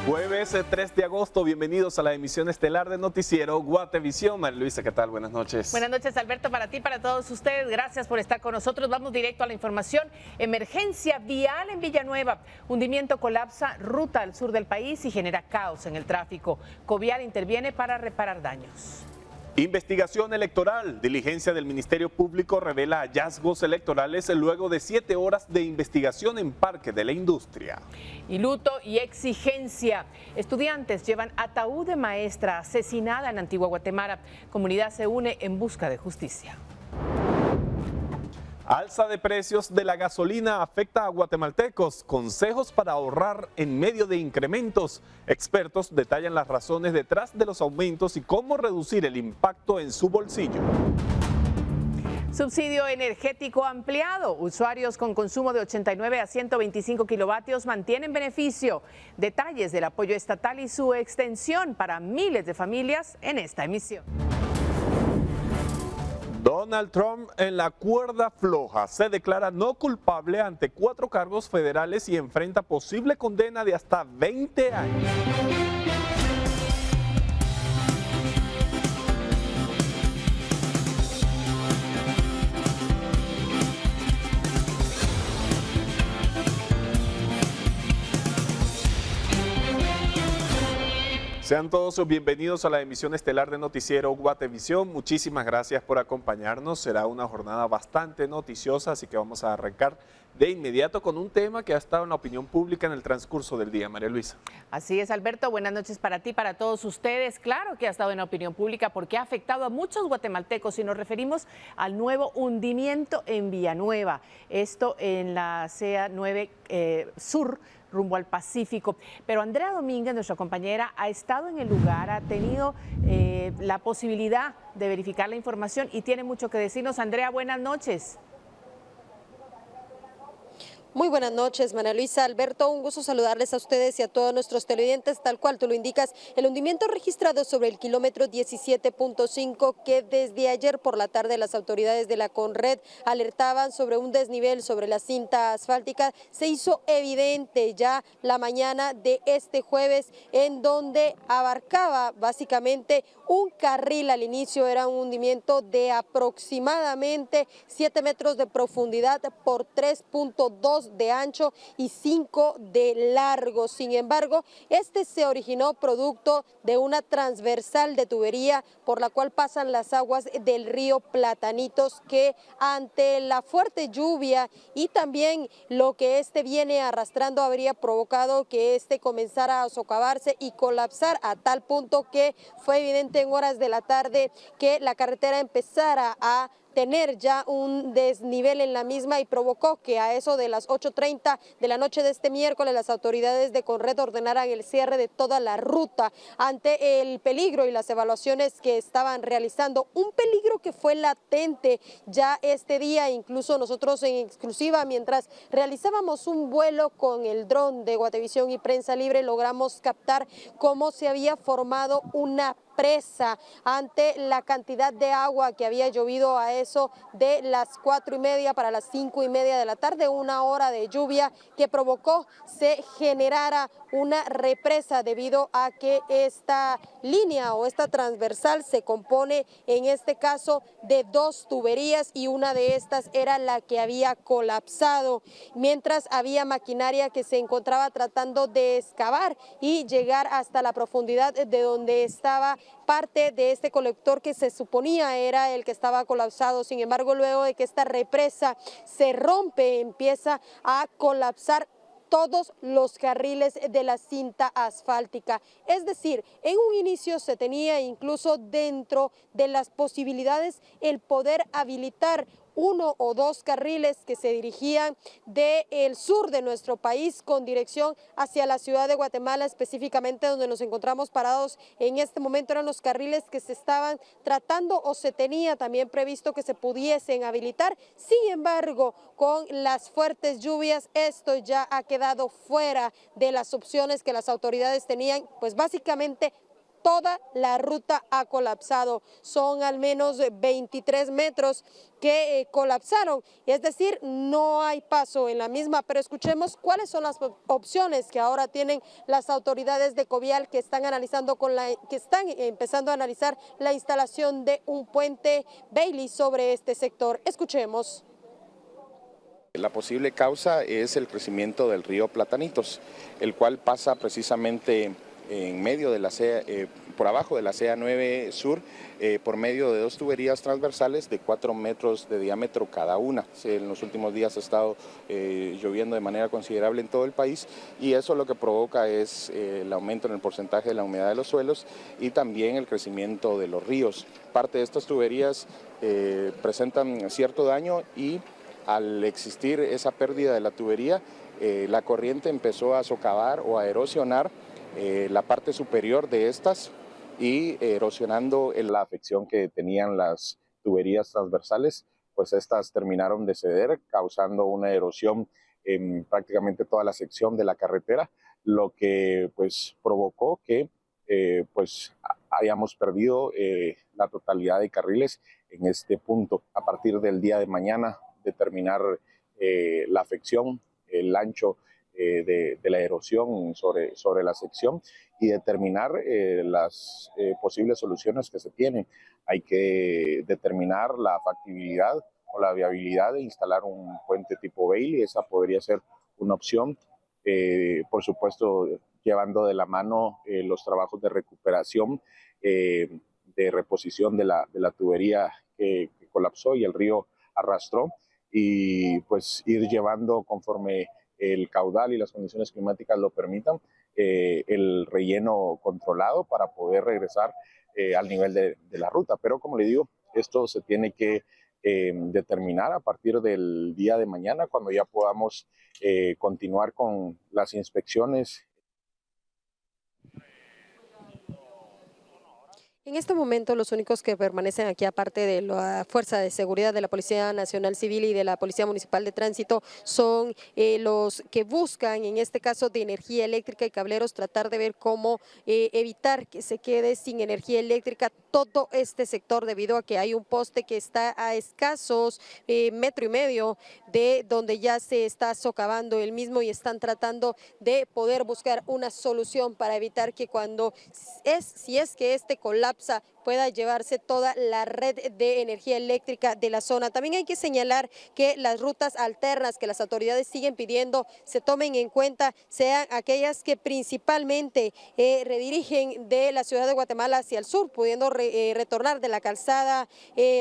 Jueves 3 de agosto, bienvenidos a la emisión estelar de Noticiero Guatevisión. María Luisa, ¿qué tal? Buenas noches. Buenas noches, Alberto, para ti, para todos ustedes. Gracias por estar con nosotros. Vamos directo a la información. Emergencia vial en Villanueva. Hundimiento colapsa ruta al sur del país y genera caos en el tráfico. Covial interviene para reparar daños. Investigación electoral. Diligencia del Ministerio Público revela hallazgos electorales luego de 7 horas de investigación en Parque de la Industria. Y luto y exigencia. Estudiantes llevan ataúd de maestra asesinada en Antigua Guatemala. Comunidad se une en busca de justicia. Alza de precios de la gasolina afecta a guatemaltecos. Consejos para ahorrar en medio de incrementos. Expertos detallan las razones detrás de los aumentos y cómo reducir el impacto en su bolsillo. Subsidio energético ampliado. Usuarios con consumo de 89 a 125 kilovatios mantienen beneficio. Detalles del apoyo estatal y su extensión para miles de familias en esta emisión. Donald Trump en la cuerda floja. Se declara no culpable ante 4 cargos federales y enfrenta posible condena de hasta 20 años. Sean todos bienvenidos a la emisión estelar de Noticiero Guatevisión. Muchísimas gracias por acompañarnos. Será una jornada bastante noticiosa, así que vamos a arrancar de inmediato con un tema que ha estado en la opinión pública en el transcurso del día. María Luisa. Así es, Alberto. Buenas noches para ti, para todos ustedes. Claro que ha estado en la opinión pública porque ha afectado a muchos guatemaltecos y nos referimos al nuevo hundimiento en Villanueva. Esto en la CEA 9 Sur, rumbo al Pacífico. Pero Andrea Domínguez, nuestra compañera, ha estado en el lugar, ha tenido la posibilidad de verificar la información y tiene mucho que decirnos. Andrea, buenas noches. Muy buenas noches, María Luisa. Alberto, un gusto saludarles a ustedes y a todos nuestros televidentes. Tal cual tú lo indicas, el hundimiento registrado sobre el kilómetro 17.5 que desde ayer por la tarde las autoridades de la Conred alertaban sobre un desnivel sobre la cinta asfáltica se hizo evidente ya la mañana de este jueves, en donde abarcaba básicamente un carril. Al inicio era un hundimiento de aproximadamente 7 metros de profundidad por 3.2 de ancho y 5 de largo. Sin embargo, este se originó producto de una transversal de tubería por la cual pasan las aguas del río Platanitos, que ante la fuerte lluvia y también lo que este viene arrastrando habría provocado que este comenzara a socavarse y colapsar a tal punto que fue evidente en horas de la tarde que la carretera empezara a tener ya un desnivel en la misma y provocó que a eso de las 8:30 de la noche de este miércoles las autoridades de Conred ordenaran el cierre de toda la ruta ante el peligro y las evaluaciones que estaban realizando, un peligro que fue latente ya este día. Incluso nosotros en exclusiva, mientras realizábamos un vuelo con el dron de Guatevisión y Prensa Libre, logramos captar cómo se había formado una presa ante la cantidad de agua que había llovido a eso de las 4:30 para las 5:30 de la tarde, una hora de lluvia que provocó se generara una represa debido a que esta línea o esta transversal se compone en este caso de 2 tuberías y una de estas era la que había colapsado, mientras había maquinaria que se encontraba tratando de excavar y llegar hasta la profundidad de donde estaba parte de este colector que se suponía era el que estaba colapsado. Sin embargo, luego de que esta represa se rompe, empieza a colapsar todos los carriles de la cinta asfáltica. Es decir, en un inicio se tenía incluso dentro de las posibilidades el poder habilitar 1 o 2 carriles que se dirigían del sur de nuestro país con dirección hacia la ciudad de Guatemala, específicamente donde nos encontramos parados en este momento. Eran los carriles que se estaban tratando o se tenía también previsto que se pudiesen habilitar. Sin embargo, con las fuertes lluvias, esto ya ha quedado fuera de las opciones que las autoridades tenían, pues básicamente toda la ruta ha colapsado. Son al menos 23 metros que colapsaron, es decir, no hay paso en la misma, pero escuchemos cuáles son las opciones que ahora tienen las autoridades de Covial que están empezando a analizar la instalación de un puente Bailey sobre este sector. Escuchemos. La posible causa es el crecimiento del río Platanitos, el cual pasa precisamente en medio de la por abajo de la CA9 Sur, por medio de 2 tuberías transversales de 4 metros de diámetro cada una. En los últimos días ha estado lloviendo de manera considerable en todo el país y eso lo que provoca es el aumento en el porcentaje de la humedad de los suelos y también el crecimiento de los ríos. Parte de estas tuberías presentan cierto daño y al existir esa pérdida de la tubería, la corriente empezó a socavar o a erosionar la parte superior de estas y erosionando en la afección que tenían las tuberías transversales, pues estas terminaron de ceder, causando una erosión en prácticamente toda la sección de la carretera, lo que pues provocó que pues hayamos perdido la totalidad de carriles en este punto. A partir del día de mañana determinar la afección, el ancho de la erosión sobre la sección y determinar las posibles soluciones que se tienen. Hay que determinar la factibilidad o la viabilidad de instalar un puente tipo Bailey, esa podría ser una opción. Por supuesto, llevando de la mano los trabajos de recuperación, de reposición de la tubería que colapsó y el río arrastró, y pues ir llevando conforme el caudal y las condiciones climáticas lo permitan, el relleno controlado para poder regresar al nivel de la ruta. Pero como le digo, esto se tiene que determinar a partir del día de mañana, cuando ya podamos continuar con las inspecciones. En este momento los únicos que permanecen aquí, aparte de la Fuerza de Seguridad de la Policía Nacional Civil y de la Policía Municipal de Tránsito, son los que buscan, en este caso de energía eléctrica y cableros, tratar de ver cómo evitar que se quede sin energía eléctrica todo este sector, debido a que hay un poste que está a escasos 1,5 metros de donde ya se está socavando el mismo, y están tratando de poder buscar una solución para evitar que si es que este colapsa pueda llevarse toda la red de energía eléctrica de la zona. También hay que señalar que las rutas alternas que las autoridades siguen pidiendo se tomen en cuenta, sean aquellas que principalmente redirigen de la ciudad de Guatemala hacia el sur, pudiendo retornar de la calzada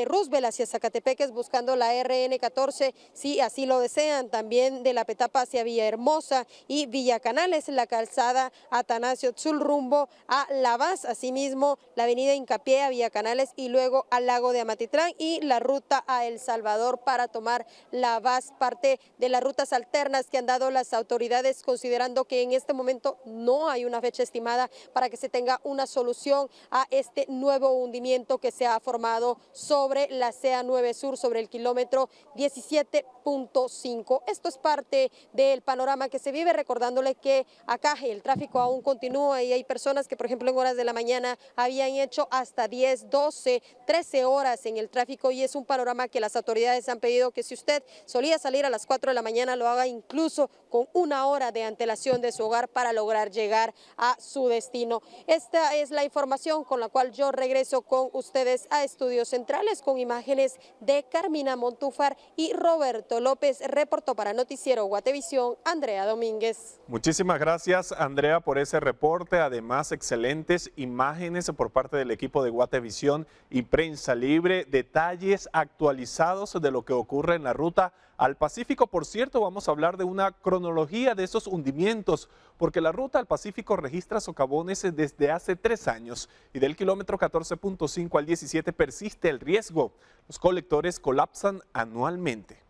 Roosevelt hacia Zacatepeques buscando la RN14, si así lo desean, también de la Petapa hacia Villahermosa y Villacanales, la calzada Atanasio Tzul rumbo a La Paz, asimismo la avenida Hincapié a Villacanales y luego al lago de Amatitlán, y la ruta a El Salvador para tomar La Paz, parte de las rutas alternas que han dado las autoridades, considerando que en este momento no hay una fecha estimada para que se tenga una solución a este nuevo hundimiento que se ha formado sobre la CA9 Sur, sobre el kilómetro 17.5. Esto es parte del panorama que se vive, recordándole que acá el tráfico aún continúa y hay personas que, por ejemplo, en horas de la mañana habían hecho hasta 10, 12, 13 horas en el tráfico, y es un panorama que las autoridades han pedido que si usted solía salir a las 4 de la mañana lo haga incluso con 1 hora de antelación de su hogar para lograr llegar a su destino. Esta es la información con la cual yo regreso con ustedes a Estudios Centrales, con imágenes de Carmina Montúfar y Roberto López. Reportó para Noticiero Guatevisión, Andrea Domínguez. Muchísimas gracias, Andrea, por ese reporte. Además, excelentes imágenes por parte del equipo de Guatevisión y Prensa Libre, detalles actualizados de lo que ocurre en la ruta al Pacífico. Por cierto, vamos a hablar de una cronología de esos hundimientos, porque la ruta al Pacífico registra socavones desde hace 3 años y del kilómetro 14.5 al 17 persiste el riesgo. Los colectores colapsan anualmente.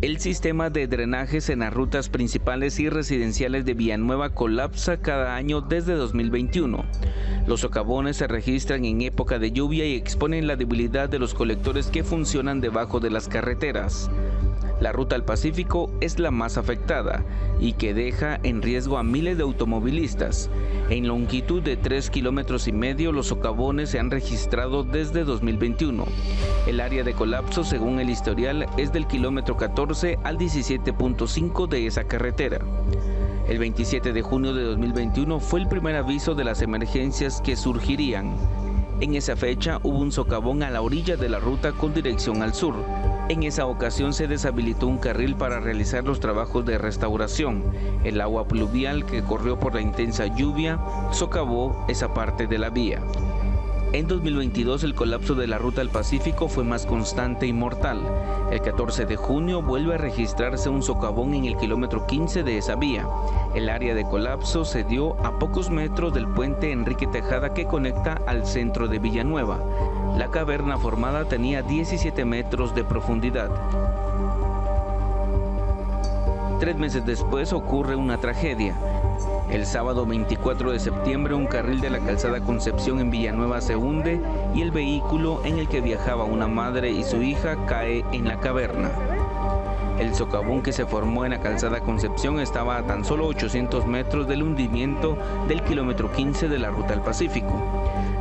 El sistema de drenajes en las rutas principales y residenciales de Villanueva colapsa cada año desde 2021. Los socavones se registran en época de lluvia y exponen la debilidad de los colectores que funcionan debajo de las carreteras. La ruta al Pacífico es la más afectada y que deja en riesgo a miles de automovilistas. En longitud de 3,5 kilómetros, los socavones se han registrado desde 2021. El área de colapso, según el historial, es del kilómetro 14 al 17.5 de esa carretera. El 27 de junio de 2021 fue el primer aviso de las emergencias que surgirían. En esa fecha hubo un socavón a la orilla de la ruta con dirección al sur. En esa ocasión se deshabilitó un carril para realizar los trabajos de restauración. El agua pluvial que corrió por la intensa lluvia socavó esa parte de la vía. En 2022 el colapso de la ruta al Pacífico fue más constante y mortal. El 14 de junio vuelve a registrarse un socavón en el kilómetro 15 de esa vía. El área de colapso se dio a pocos metros del puente Enrique Tejada que conecta al centro de Villanueva. La caverna formada tenía 17 metros de profundidad. 3 meses después ocurre una tragedia. El sábado 24 de septiembre un carril de la calzada Concepción en Villanueva se hunde y el vehículo en el que viajaba una madre y su hija cae en la caverna. El socavón que se formó en la calzada Concepción estaba a tan solo 800 metros del hundimiento del kilómetro 15 de la ruta al Pacífico.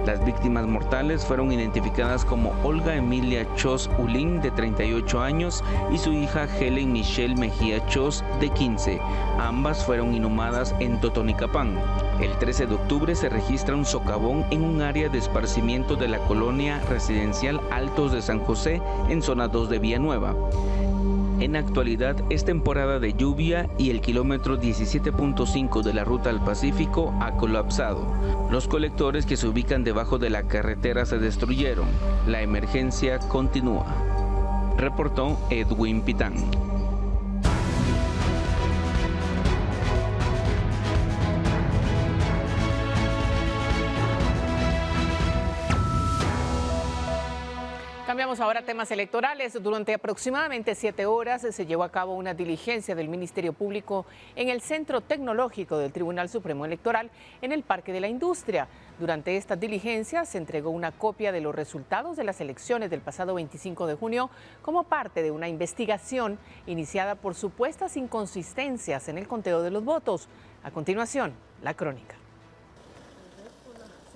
Las víctimas mortales fueron identificadas como Olga Emilia Chos Ulín, de 38 años, y su hija Helen Michelle Mejía Chos, de 15. Ambas fueron inhumadas en Totonicapán. El 13 de octubre se registra un socavón en un área de esparcimiento de la colonia residencial Altos de San José, en zona 2 de Villanueva. En la actualidad es temporada de lluvia y el kilómetro 17.5 de la ruta al Pacífico ha colapsado. Los colectores que se ubican debajo de la carretera se destruyeron. La emergencia continúa. Reportó Edwin Pitán. Cambiamos ahora a temas electorales. Durante aproximadamente 7 horas se llevó a cabo una diligencia del Ministerio Público en el Centro Tecnológico del Tribunal Supremo Electoral en el Parque de la Industria. Durante esta diligencia se entregó una copia de los resultados de las elecciones del pasado 25 de junio como parte de una investigación iniciada por supuestas inconsistencias en el conteo de los votos. A continuación, la crónica.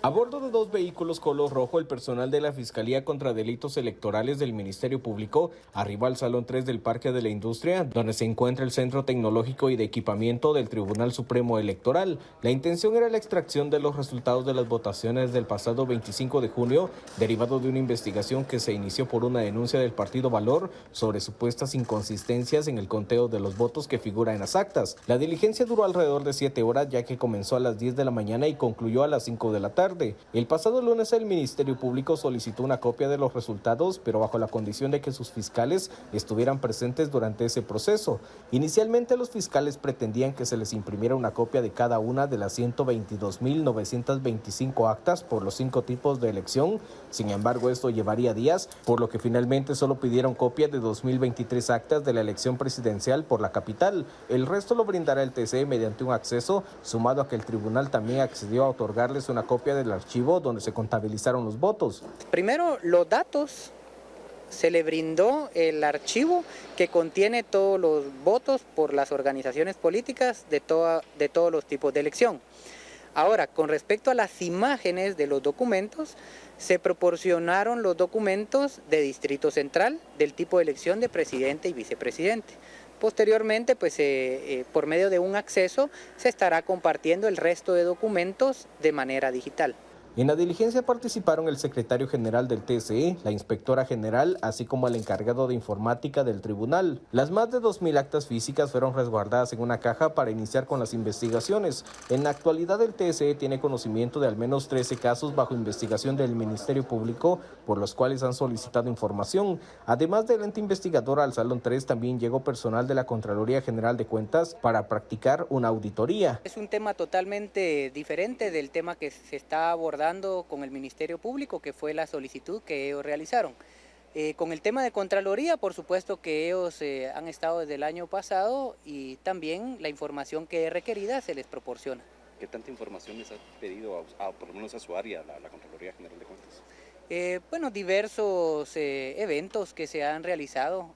A bordo de 2 vehículos color rojo, el personal de la Fiscalía contra Delitos Electorales del Ministerio Público arribó al Salón 3 del Parque de la Industria, donde se encuentra el Centro Tecnológico y de Equipamiento del Tribunal Supremo Electoral. La intención era la extracción de los resultados de las votaciones del pasado 25 de junio, derivado de una investigación que se inició por una denuncia del Partido Valor sobre supuestas inconsistencias en el conteo de los votos que figura en las actas. La diligencia duró alrededor de 7 horas, ya que comenzó a las 10 de la mañana y concluyó a las 5 de la tarde. El pasado lunes el Ministerio Público solicitó una copia de los resultados, pero bajo la condición de que sus fiscales estuvieran presentes durante ese proceso. Inicialmente los fiscales pretendían que se les imprimiera una copia de cada una de las 122.925 actas por los 5 tipos de elección. Sin embargo, esto llevaría días, por lo que finalmente solo pidieron copia de 2023 actas de la elección presidencial por la capital. El resto lo brindará el TC mediante un acceso, sumado a que el tribunal también accedió a otorgarles una copia del archivo donde se contabilizaron los votos. Primero, los datos. Se le brindó el archivo que contiene todos los votos por las organizaciones políticas de todos los tipos de elección. Ahora, con respecto a las imágenes de los documentos, se proporcionaron los documentos de Distrito Central del tipo de elección de presidente y vicepresidente. Posteriormente, pues, por medio de un acceso, se estará compartiendo el resto de documentos de manera digital. En la diligencia participaron el secretario general del TSE, la inspectora general, así como el encargado de informática del tribunal. Las más de 2.000 actas físicas fueron resguardadas en una caja para iniciar con las investigaciones. En la actualidad el TSE tiene conocimiento de al menos 13 casos bajo investigación del Ministerio Público, por los cuales han solicitado información. Además del ente investigador, al Salón 3 también llegó personal de la Contraloría General de Cuentas para practicar una auditoría. Es un tema totalmente diferente del tema que se está abordando con el Ministerio Público, que fue la solicitud que ellos realizaron. Con el tema de Contraloría, por supuesto que ellos han estado desde el año pasado y también la información que es requerida se les proporciona. ¿Qué tanta información les ha pedido, por lo menos a su área, la Contraloría General de Cuentas? diversos eventos que se han realizado,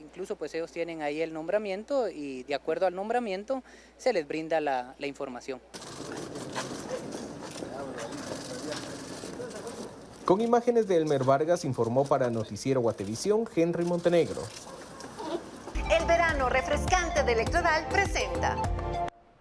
incluso pues ellos tienen ahí el nombramiento y de acuerdo al nombramiento se les brinda la información. Con imágenes de Elmer Vargas informó para Noticiero Guatevisión Henry Montenegro. El verano refrescante de Electoral presenta.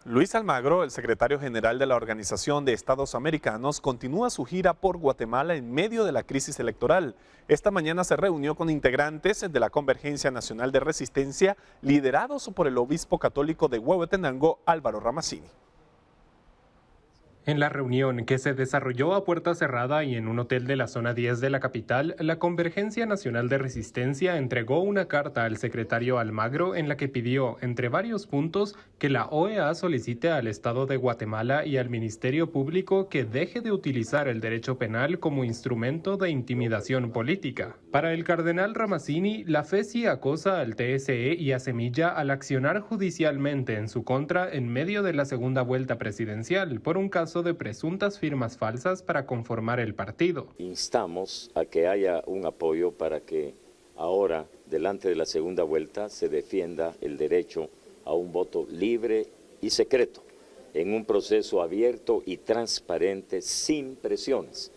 Luis Almagro, el secretario general de la Organización de Estados Americanos, continúa su gira por Guatemala en medio de la crisis electoral. Esta mañana se reunió con integrantes de la Convergencia Nacional de Resistencia, liderados por el obispo católico de Huehuetenango, Álvaro Ramazzini. En la reunión, que se desarrolló a puerta cerrada y en un hotel de la zona 10 de la capital, la Convergencia Nacional de Resistencia entregó una carta al secretario Almagro en la que pidió, entre varios puntos, que la OEA solicite al Estado de Guatemala y al Ministerio Público que deje de utilizar el derecho penal como instrumento de intimidación política. Para el cardenal Ramazzini, la FECI acosa al TSE y a Semilla al accionar judicialmente en su contra en medio de la segunda vuelta presidencial por un caso de presuntas firmas falsas para conformar el partido. Instamos a que haya un apoyo para que ahora, delante de la segunda vuelta, se defienda el derecho a un voto libre y secreto, en un proceso abierto y transparente, sin presiones.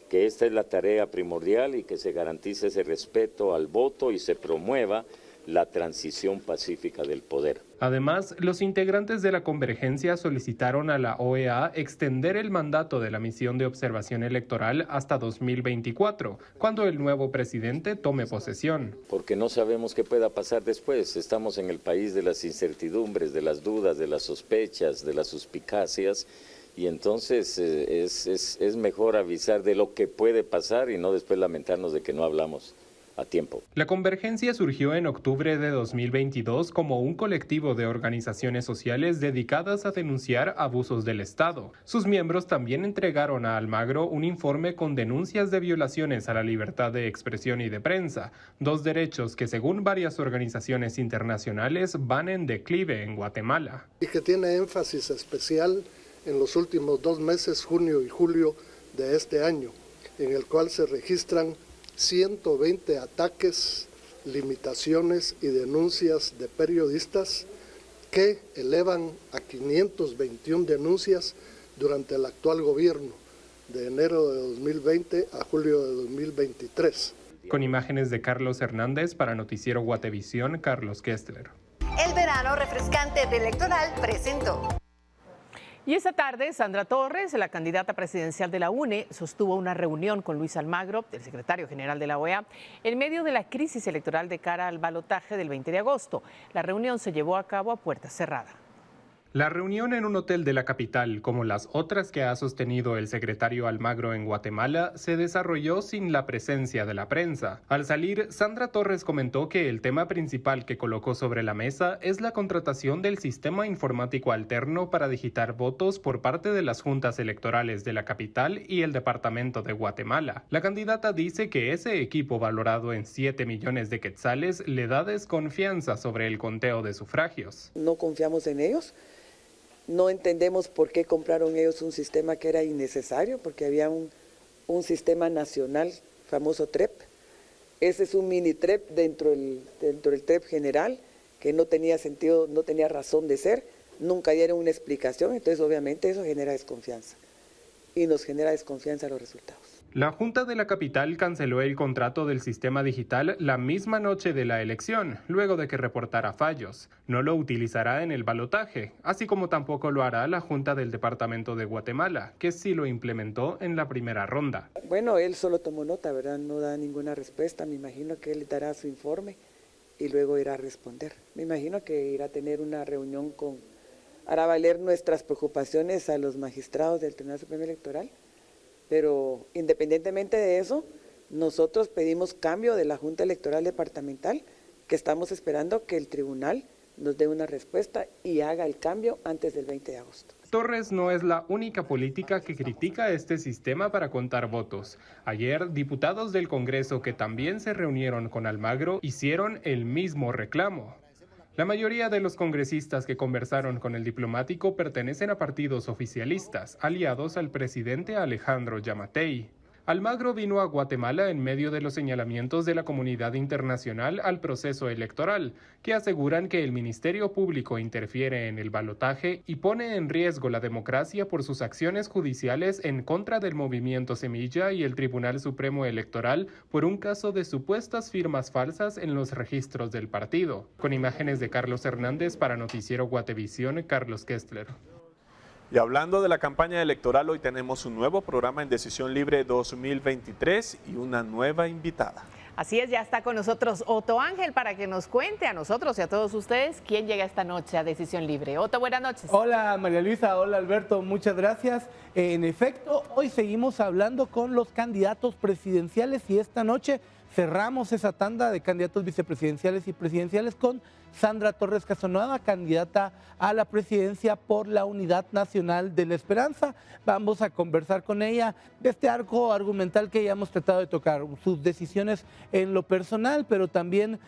Que esta es la tarea primordial y que se garantice ese respeto al voto y se promueva la transición pacífica del poder. Además, los integrantes de la Convergencia solicitaron a la OEA extender el mandato de la misión de observación electoral hasta 2024, cuando el nuevo presidente tome posesión. Porque no sabemos qué pueda pasar después. Estamos en el país de las incertidumbres, de las dudas, de las sospechas, de las suspicacias, y entonces es mejor avisar de lo que puede pasar y no después lamentarnos de que no hablamos a tiempo. La Convergencia surgió en octubre de 2022 como un colectivo de organizaciones sociales dedicadas a denunciar abusos del Estado. Sus miembros también entregaron a Almagro un informe con denuncias de violaciones a la libertad de expresión y de prensa, dos derechos que según varias organizaciones internacionales van en declive en Guatemala. Y que tiene énfasis especial en los últimos 2 meses, junio y julio de este año, en el cual se registran 120 ataques, limitaciones y denuncias de periodistas que elevan a 521 denuncias durante el actual gobierno, de enero de 2020 a julio de 2023. Con imágenes de Carlos Hernández para Noticiero Guatevisión, Carlos Kestler. El verano refrescante de Electoral presentó. Y esta tarde, Sandra Torres, la candidata presidencial de la UNE, sostuvo una reunión con Luis Almagro, el secretario general de la OEA, en medio de la crisis electoral de cara al balotaje del 20 de agosto. La reunión se llevó a cabo a puerta cerrada. La reunión en un hotel de la capital, como las otras que ha sostenido el secretario Almagro en Guatemala, se desarrolló sin la presencia de la prensa. Al salir, Sandra Torres comentó que el tema principal que colocó sobre la mesa es la contratación del sistema informático alterno para digitar votos por parte de las juntas electorales de la capital y el departamento de Guatemala. La candidata dice que ese equipo, valorado en 7 millones de quetzales, le da desconfianza sobre el conteo de sufragios. No confiamos en ellos. No entendemos por qué compraron ellos un sistema que era innecesario, porque había un sistema nacional, famoso TREP. Ese es un mini TREP dentro del TREP general, que no tenía sentido, no tenía razón de ser, nunca dieron una explicación, entonces obviamente eso genera desconfianza. Y nos genera desconfianza los resultados. La Junta de la Capital canceló el contrato del sistema digital la misma noche de la elección, luego de que reportara fallos. No lo utilizará en el balotaje, así como tampoco lo hará la Junta del Departamento de Guatemala, que sí lo implementó en la primera ronda. Bueno, él solo tomó nota, ¿verdad? No da ninguna respuesta. Me imagino que él dará su informe y luego irá a responder. Me imagino que irá a tener una reunión hará valer nuestras preocupaciones a los magistrados del Tribunal Supremo Electoral. Pero independientemente de eso, nosotros pedimos cambio de la Junta Electoral Departamental, que estamos esperando que el tribunal nos dé una respuesta y haga el cambio antes del 20 de agosto. Torres no es la única política que critica este sistema para contar votos. Ayer, diputados del Congreso que también se reunieron con Almagro hicieron el mismo reclamo. La mayoría de los congresistas que conversaron con el diplomático pertenecen a partidos oficialistas, aliados al presidente Alejandro Yamatei. Almagro vino a Guatemala en medio de los señalamientos de la comunidad internacional al proceso electoral, que aseguran que el Ministerio Público interfiere en el balotaje y pone en riesgo la democracia por sus acciones judiciales en contra del Movimiento Semilla y el Tribunal Supremo Electoral por un caso de supuestas firmas falsas en los registros del partido. Con imágenes de Carlos Hernández para Noticiero Guatevisión, Carlos Kestler. Y hablando de la campaña electoral, hoy tenemos un nuevo programa en Decisión Libre 2023 y una nueva invitada. Así es, ya está con nosotros Otto Ángel para que nos cuente a nosotros y a todos ustedes quién llega esta noche a Decisión Libre. Otto, buenas noches. Hola María Luisa, hola Alberto, muchas gracias. En efecto, hoy seguimos hablando con los candidatos presidenciales y esta noche cerramos esa tanda de candidatos vicepresidenciales y presidenciales con Sandra Torres Casanova, candidata a la presidencia por la Unidad Nacional de la Esperanza. Vamos a conversar con ella de este arco argumental que ya hemos tratado de tocar, sus decisiones en lo personal, pero también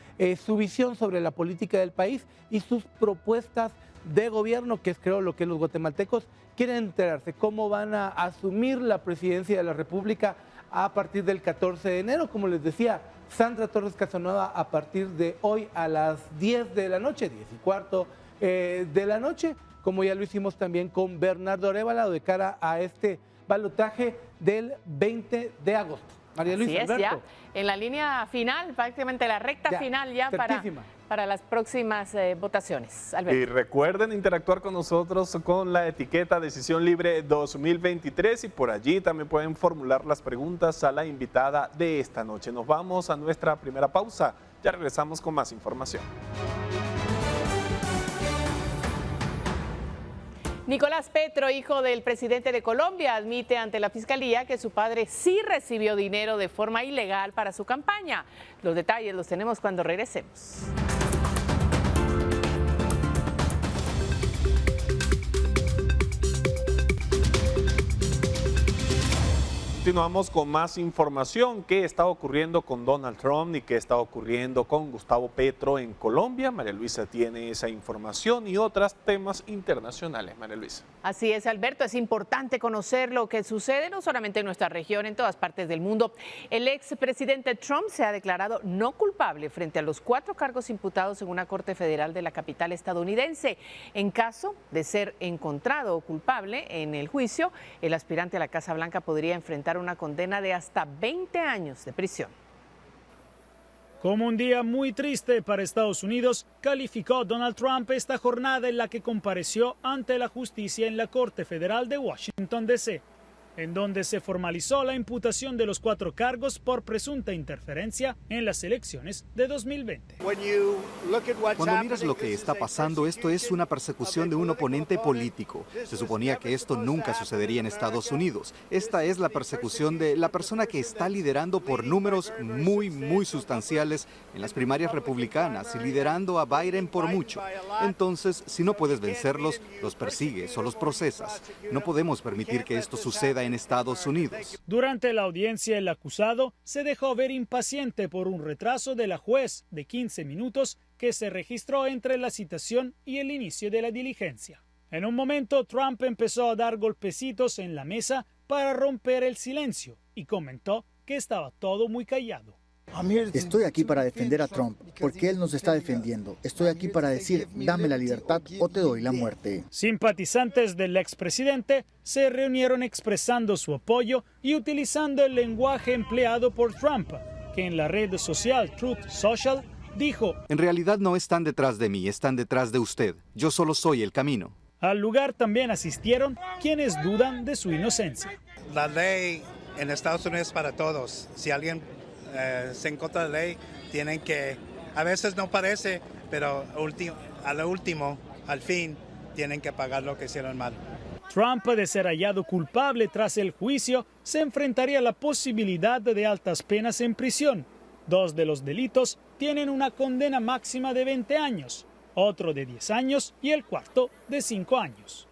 su visión sobre la política del país y sus propuestas de gobierno, que es creo lo que los guatemaltecos quieren enterarse, cómo van a asumir la presidencia de la República a partir del 14 de enero, como les decía, Sandra Torres Casanova a partir de hoy a las 10 de la noche, 10:15 de la noche, como ya lo hicimos también con Bernardo Arévalo de cara a este balotaje del 20 de agosto. María Luisa, Así es, ya en la línea final, prácticamente la recta final ya para las próximas votaciones. Alberto. Y recuerden interactuar con nosotros con la etiqueta Decisión Libre 2023 y por allí también pueden formular las preguntas a la invitada de esta noche. Nos vamos a nuestra primera pausa, ya regresamos con más información. Nicolás Petro, hijo del presidente de Colombia, admite ante la Fiscalía que su padre sí recibió dinero de forma ilegal para su campaña. Los detalles los tenemos cuando regresemos. Continuamos con más información. ¿Qué está ocurriendo con Donald Trump y qué está ocurriendo con Gustavo Petro en Colombia? María Luisa tiene esa información y otros temas internacionales. María Luisa. Así es, Alberto. Es importante conocer lo que sucede no solamente en nuestra región, en todas partes del mundo. El expresidente Trump se ha declarado no culpable frente a los 4 cargos imputados en una corte federal de la capital estadounidense. En caso de ser encontrado culpable en el juicio, el aspirante a la Casa Blanca podría enfrentar una condena de hasta 20 años de prisión. Como un día muy triste para Estados Unidos, calificó Donald Trump esta jornada en la que compareció ante la justicia en la Corte Federal de Washington, D.C., en donde se formalizó la imputación de los 4 cargos por presunta interferencia en las elecciones de 2020. Cuando miras lo que está pasando, esto es una persecución de un oponente político. Se suponía que esto nunca sucedería en Estados Unidos. Esta es la persecución de la persona que está liderando por números muy sustanciales en las primarias republicanas y liderando a Biden por mucho. Entonces, si no puedes vencerlos, los persigues o los procesas. No podemos permitir que esto suceda en Estados Unidos. Durante la audiencia, el acusado se dejó ver impaciente por un retraso de la juez de 15 minutos que se registró entre la citación y el inicio de la diligencia. En un momento, Trump empezó a dar golpecitos en la mesa para romper el silencio y comentó que estaba todo muy callado. Estoy aquí para defender a Trump, porque él nos está defendiendo. Estoy aquí para decir, dame la libertad o te doy la muerte. Simpatizantes del expresidente se reunieron expresando su apoyo y utilizando el lenguaje empleado por Trump, que en la red social Truth Social dijo: en realidad no están detrás de mí, están detrás de usted. Yo solo soy el camino. Al lugar también asistieron quienes dudan de su inocencia. La ley en Estados Unidos es para todos. Si alguien se en contra de la ley, tienen que, a veces no parece, pero a lo último, al fin, tienen que pagar lo que hicieron mal. Trump, de ser hallado culpable tras el juicio, se enfrentaría a la posibilidad de altas penas en prisión. 2 de los delitos tienen una condena máxima de 20 años, otro de 10 años y el cuarto de 5 años.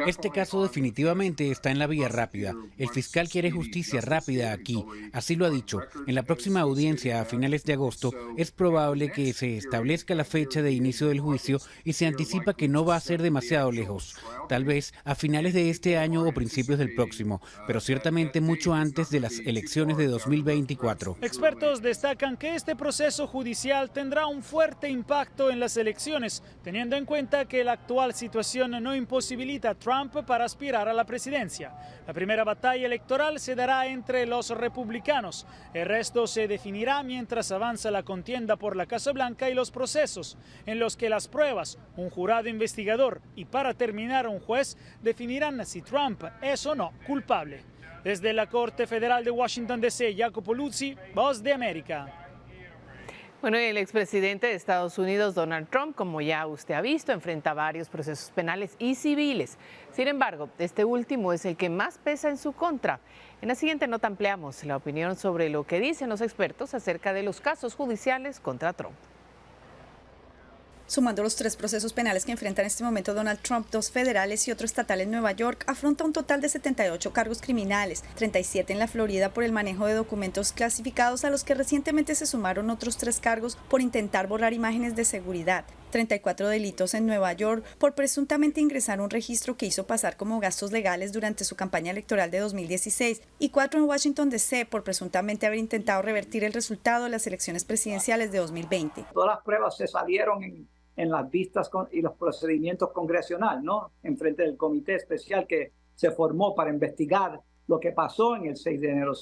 Este caso definitivamente está en la vía rápida. El fiscal quiere justicia rápida aquí, así lo ha dicho. En la próxima audiencia a finales de agosto es probable que se establezca la fecha de inicio del juicio y se anticipa que no va a ser demasiado lejos. Tal vez a finales de este año o principios del próximo, pero ciertamente mucho antes de las elecciones de 2024. Expertos destacan que este proceso judicial tendrá un fuerte impacto en las elecciones, teniendo en cuenta que la actual situación no imposibilita a Trump para aspirar a la presidencia. La primera batalla electoral se dará entre los republicanos. El resto se definirá mientras avanza la contienda por la Casa Blanca y los procesos, en los que las pruebas, un jurado investigador y para terminar un juez definirán si Trump es o no culpable. Desde la Corte Federal de Washington D.C., Jacopo Luzzi, Voz de América. Bueno, el expresidente de Estados Unidos, Donald Trump, como ya usted ha visto, enfrenta varios procesos penales y civiles. Sin embargo, este último es el que más pesa en su contra. En la siguiente nota ampliamos la opinión sobre lo que dicen los expertos acerca de los casos judiciales contra Trump. Sumando los 3 procesos penales que enfrenta en este momento Donald Trump, 2 federales y otro estatal en Nueva York, afronta un total de 78 cargos criminales, 37 en la Florida por el manejo de documentos clasificados, a los que recientemente se sumaron otros 3 cargos por intentar borrar imágenes de seguridad, 34 delitos en Nueva York por presuntamente ingresar un registro que hizo pasar como gastos legales durante su campaña electoral de 2016 y 4 en Washington D.C. por presuntamente haber intentado revertir el resultado de las elecciones presidenciales de 2020. Todas las pruebas se salieron en las vistas y los procedimientos congresional, ¿no? En frente del comité especial que se formó para investigar lo que pasó en el 6 de enero.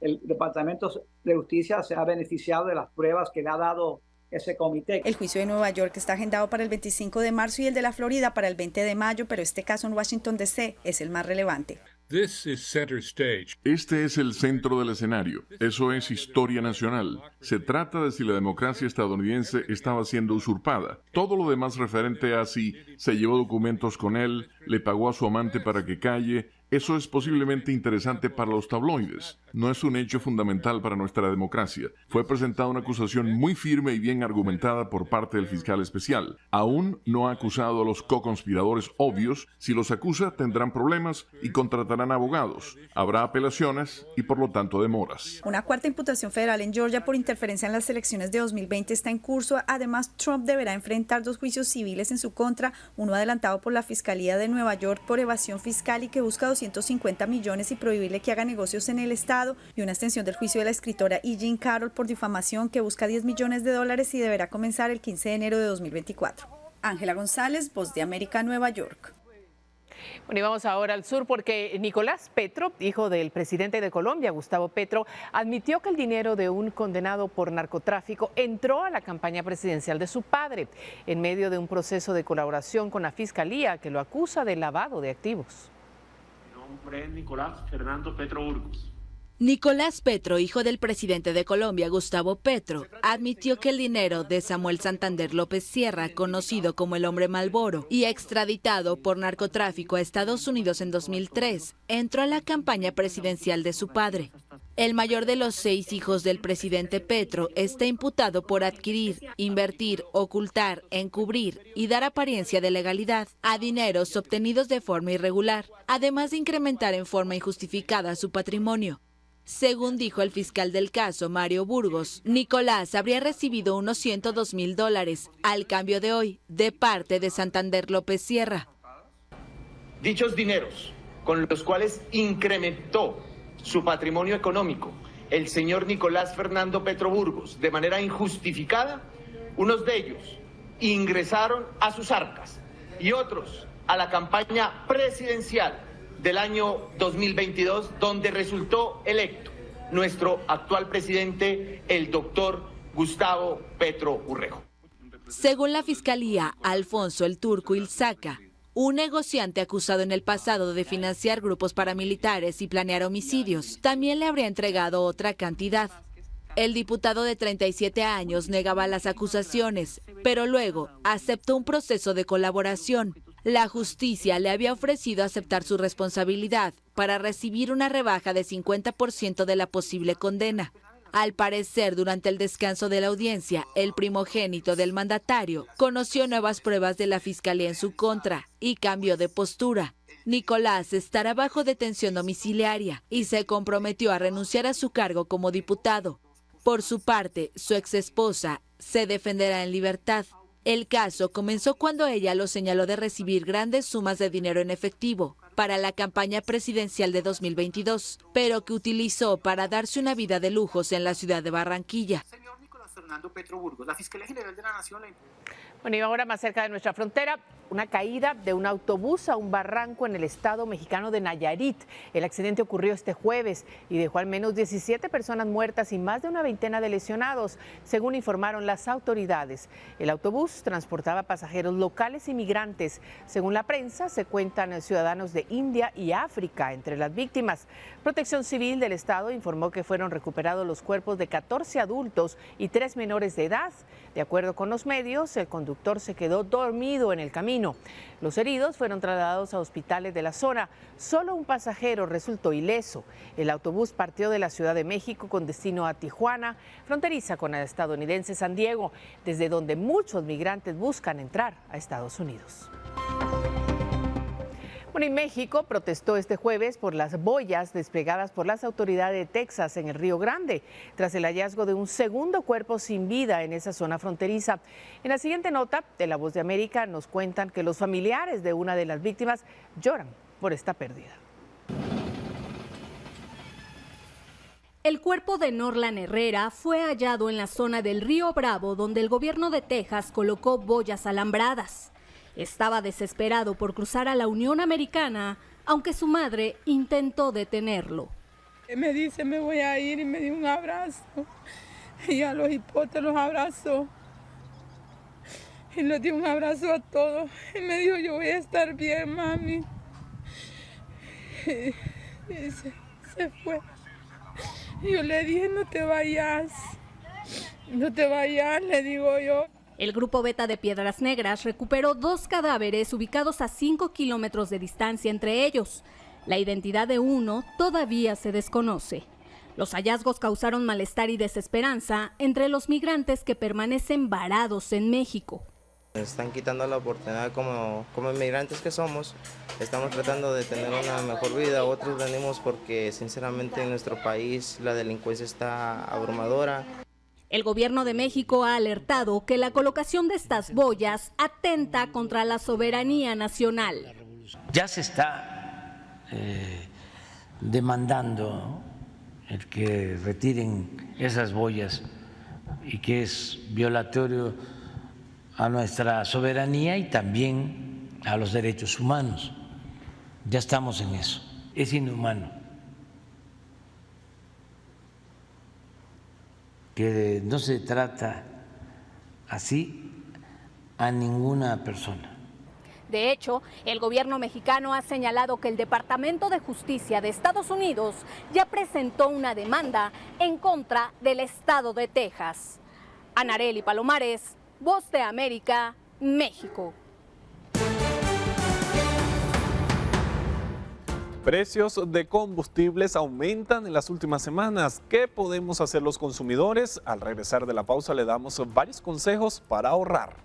El Departamento de Justicia se ha beneficiado de las pruebas que le ha dado ese comité. El juicio de Nueva York está agendado para el 25 de marzo y el de la Florida para el 20 de mayo, pero este caso en Washington D.C. es el más relevante. Este es el centro del escenario. Eso es historia nacional. Se trata de si la democracia estadounidense estaba siendo usurpada. Todo lo demás referente a si se llevó documentos con él, le pagó a su amante para que calle, eso es posiblemente interesante para los tabloides. No es un hecho fundamental para nuestra democracia. Fue presentada una acusación muy firme y bien argumentada por parte del fiscal especial. Aún no ha acusado a los co-conspiradores obvios. Si los acusa, tendrán problemas y contratarán abogados. Habrá apelaciones y por lo tanto demoras. Una cuarta imputación federal en Georgia por interferencia en las elecciones de 2020 está en curso. Además, Trump deberá enfrentar 2 juicios civiles en su contra, uno adelantado por la Fiscalía de Nueva York por evasión fiscal y que busca 250 millones y prohibirle que haga negocios en el estado, y una extensión del juicio de la escritora E. Jean Carroll por difamación que busca $10 millones y deberá comenzar el 15 de enero de 2024. Ángela González, Voz de América, Nueva York. Bueno, y vamos ahora al sur porque Nicolás Petro, hijo del presidente de Colombia, Gustavo Petro, admitió que el dinero de un condenado por narcotráfico entró a la campaña presidencial de su padre en medio de un proceso de colaboración con la Fiscalía que lo acusa de lavado de activos. Mi nombre es Nicolás Fernando Petro Burgos. Nicolás Petro, hijo del presidente de Colombia, Gustavo Petro, admitió que el dinero de Samuel Santander López Sierra, conocido como el Hombre Malboro y extraditado por narcotráfico a Estados Unidos en 2003, entró a la campaña presidencial de su padre. El mayor de los 6 hijos del presidente Petro está imputado por adquirir, invertir, ocultar, encubrir y dar apariencia de legalidad a dineros obtenidos de forma irregular, además de incrementar en forma injustificada su patrimonio. Según dijo el fiscal del caso, Mario Burgos, Nicolás habría recibido unos $102,000 al cambio de hoy de parte de Santander López Sierra. Dichos dineros, con los cuales incrementó su patrimonio económico el señor Nicolás Fernando Petro Burgos de manera injustificada, unos de ellos ingresaron a sus arcas y otros a la campaña presidencial del año 2022, donde resultó electo nuestro actual presidente, el doctor Gustavo Petro Urrego. Según la Fiscalía, Alfonso el Turco Ilzaca, un negociante acusado en el pasado de financiar grupos paramilitares y planear homicidios, también le habría entregado otra cantidad. El diputado de 37 años negaba las acusaciones, pero luego aceptó un proceso de colaboración. La justicia le había ofrecido aceptar su responsabilidad para recibir una rebaja de 50% de la posible condena. Al parecer, durante el descanso de la audiencia, el primogénito del mandatario conoció nuevas pruebas de la fiscalía en su contra y cambió de postura. Nicolás estará bajo detención domiciliaria y se comprometió a renunciar a su cargo como diputado. Por su parte, su exesposa se defenderá en libertad. El caso comenzó cuando ella lo señaló de recibir grandes sumas de dinero en efectivo para la campaña presidencial de 2022, pero que utilizó para darse una vida de lujos en la ciudad de Barranquilla. Señor Nicolás Fernando Petro Burgos, la Fiscalía General de la Nación... Bueno, y ahora más cerca de nuestra frontera, una caída de un autobús a un barranco en el estado mexicano de Nayarit. El accidente ocurrió este jueves y dejó al menos 17 personas muertas y más de una veintena de lesionados, según informaron las autoridades. El autobús transportaba pasajeros locales y migrantes. Según la prensa, se cuentan ciudadanos de India y África entre las víctimas. Protección Civil del estado informó que fueron recuperados los cuerpos de 14 adultos y 3 menores de edad. De acuerdo con los medios, el conductor se quedó dormido en el camino. Los heridos fueron trasladados a hospitales de la zona. Solo un pasajero resultó ileso. El autobús partió de la Ciudad de México con destino a Tijuana, fronteriza con el estadounidense San Diego, desde donde muchos migrantes buscan entrar a Estados Unidos. Bueno, y México protestó este jueves por las boyas desplegadas por las autoridades de Texas en el Río Grande, tras el hallazgo de un segundo cuerpo sin vida en esa zona fronteriza. En la siguiente nota de La Voz de América nos cuentan que los familiares de una de las víctimas lloran por esta pérdida. El cuerpo de Norlan Herrera fue hallado en la zona del Río Bravo, donde el gobierno de Texas colocó boyas alambradas. Estaba desesperado por cruzar a la Unión Americana, aunque su madre intentó detenerlo. Me dice, me voy a ir, y me dio un abrazo. Y a los hipotes los abrazó. Y les dio un abrazo a todos. Y me dijo, yo voy a estar bien, mami. Y se fue. Y yo le dije, no te vayas. No te vayas, le digo yo. El Grupo Beta de Piedras Negras recuperó 2 cadáveres ubicados a 5 kilómetros de distancia entre ellos. La identidad de uno todavía se desconoce. Los hallazgos causaron malestar y desesperanza entre los migrantes que permanecen varados en México. Nos están quitando la oportunidad como inmigrantes que somos. Estamos tratando de tener una mejor vida. Otros venimos porque sinceramente en nuestro país la delincuencia está abrumadora. El gobierno de México ha alertado que la colocación de estas boyas atenta contra la soberanía nacional. Ya se está demandando el que retiren esas boyas y que es violatorio a nuestra soberanía y también a los derechos humanos. Ya estamos en eso. Es inhumano que no se trata así a ninguna persona. De hecho, el gobierno mexicano ha señalado que el Departamento de Justicia de Estados Unidos ya presentó una demanda en contra del estado de Texas. Anareli Palomares, Voz de América, México. Precios de combustibles aumentan en las últimas semanas. ¿Qué podemos hacer los consumidores? Al regresar de la pausa le damos varios consejos para ahorrar.